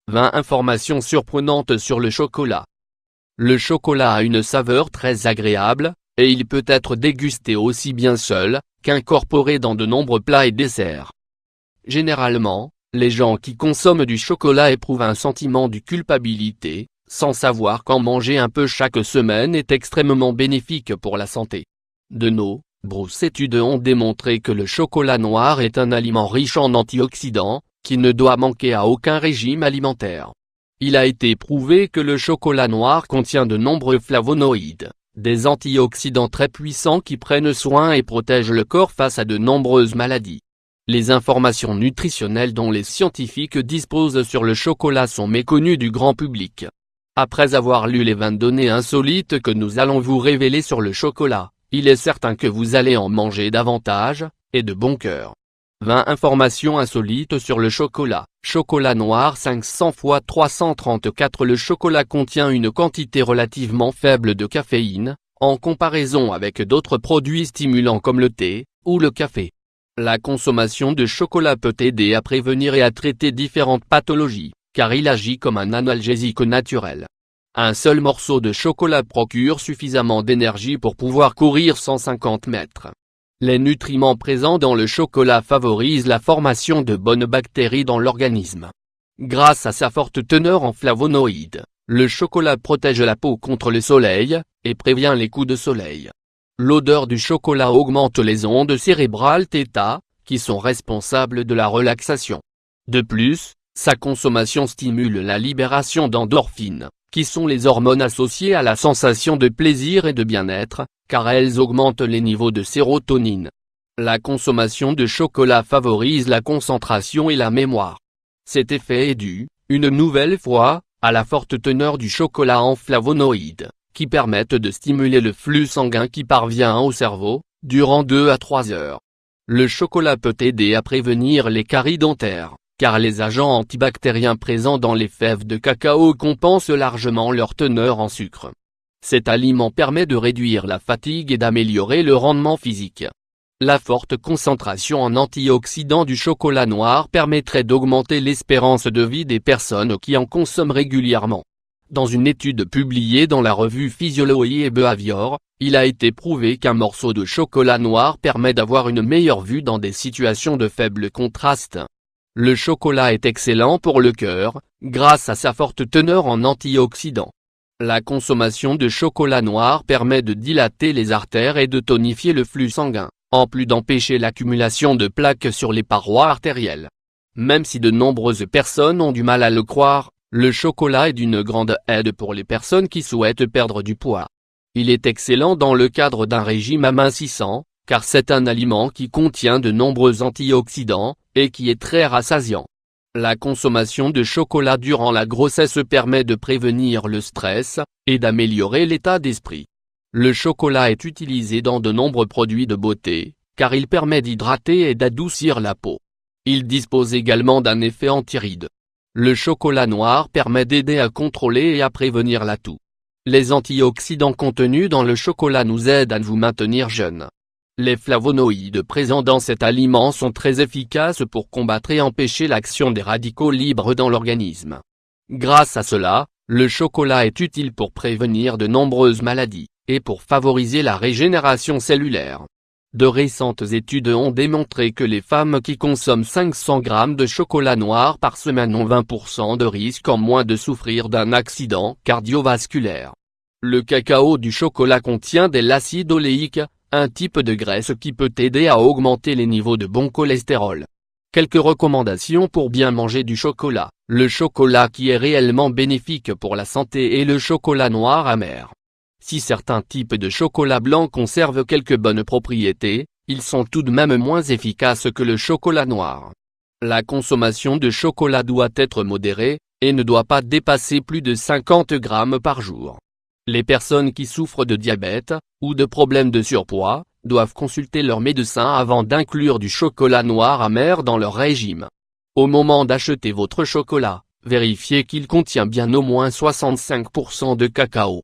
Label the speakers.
Speaker 1: 20 informations surprenantes sur le chocolat. Le chocolat a une saveur très agréable, et il peut être dégusté aussi bien seul, qu'incorporé dans de nombreux plats et desserts. Généralement, les gens qui consomment du chocolat éprouvent un sentiment de culpabilité, sans savoir qu'en manger un peu chaque semaine est extrêmement bénéfique pour la santé. De nombreuses études ont démontré que le chocolat noir est un aliment riche en antioxydants, qui ne doit manquer à aucun régime alimentaire. Il a été prouvé que le chocolat noir contient de nombreux flavonoïdes, des antioxydants très puissants qui prennent soin et protègent le corps face à de nombreuses maladies. Les informations nutritionnelles dont les scientifiques disposent sur le chocolat sont méconnues du grand public. Après avoir lu les 20 données insolites que nous allons vous révéler sur le chocolat, il est certain que vous allez en manger davantage, et de bon cœur. 20 informations insolites sur le chocolat. Chocolat noir 500 x 334. Le chocolat contient une quantité relativement faible de caféine, en comparaison avec d'autres produits stimulants comme le thé, ou le café. La consommation de chocolat peut aider à prévenir et à traiter différentes pathologies, car il agit comme un analgésique naturel. Un seul morceau de chocolat procure suffisamment d'énergie pour pouvoir courir 150 mètres. Les nutriments présents dans le chocolat favorisent la formation de bonnes bactéries dans l'organisme. Grâce à sa forte teneur en flavonoïdes, le chocolat protège la peau contre le soleil, et prévient les coups de soleil. L'odeur du chocolat augmente les ondes cérébrales θ, qui sont responsables de la relaxation. De plus, sa consommation stimule la libération d'endorphines, qui sont les hormones associées à la sensation de plaisir et de bien-être, car elles augmentent les niveaux de sérotonine. La consommation de chocolat favorise la concentration et la mémoire. Cet effet est dû, une nouvelle fois, à la forte teneur du chocolat en flavonoïdes, qui permettent de stimuler le flux sanguin qui parvient au cerveau, durant 2 à 3 heures. Le chocolat peut aider à prévenir les caries dentaires, car les agents antibactériens présents dans les fèves de cacao compensent largement leur teneur en sucre. Cet aliment permet de réduire la fatigue et d'améliorer le rendement physique. La forte concentration en antioxydants du chocolat noir permettrait d'augmenter l'espérance de vie des personnes qui en consomment régulièrement. Dans une étude publiée dans la revue Physiology et Behavior, il a été prouvé qu'un morceau de chocolat noir permet d'avoir une meilleure vue dans des situations de faible contraste. Le chocolat est excellent pour le cœur, grâce à sa forte teneur en antioxydants. La consommation de chocolat noir permet de dilater les artères et de tonifier le flux sanguin, en plus d'empêcher l'accumulation de plaques sur les parois artérielles. Même si de nombreuses personnes ont du mal à le croire, le chocolat est d'une grande aide pour les personnes qui souhaitent perdre du poids. Il est excellent dans le cadre d'un régime amincissant, car c'est un aliment qui contient de nombreux antioxydants, et qui est très rassasiant. La consommation de chocolat durant la grossesse permet de prévenir le stress, et d'améliorer l'état d'esprit. Le chocolat est utilisé dans de nombreux produits de beauté, car il permet d'hydrater et d'adoucir la peau. Il dispose également d'un effet anti-rides. Le chocolat noir permet d'aider à contrôler et à prévenir la toux. Les antioxydants contenus dans le chocolat nous aident à vous maintenir jeune. Les flavonoïdes présents dans cet aliment sont très efficaces pour combattre et empêcher l'action des radicaux libres dans l'organisme. Grâce à cela, le chocolat est utile pour prévenir de nombreuses maladies, et pour favoriser la régénération cellulaire. De récentes études ont démontré que les femmes qui consomment 500 g de chocolat noir par semaine ont 20% de risque en moins de souffrir d'un accident cardiovasculaire. Le cacao du chocolat contient de l'acide oléique, un type de graisse qui peut aider à augmenter les niveaux de bon cholestérol. Quelques recommandations pour bien manger du chocolat. Le chocolat qui est réellement bénéfique pour la santé est le chocolat noir amer. Si certains types de chocolat blanc conservent quelques bonnes propriétés, ils sont tout de même moins efficaces que le chocolat noir. La consommation de chocolat doit être modérée, et ne doit pas dépasser plus de 50 g par jour. Les personnes qui souffrent de diabète, ou de problèmes de surpoids, doivent consulter leur médecin avant d'inclure du chocolat noir amer dans leur régime. Au moment d'acheter votre chocolat, vérifiez qu'il contient bien au moins 65% de cacao.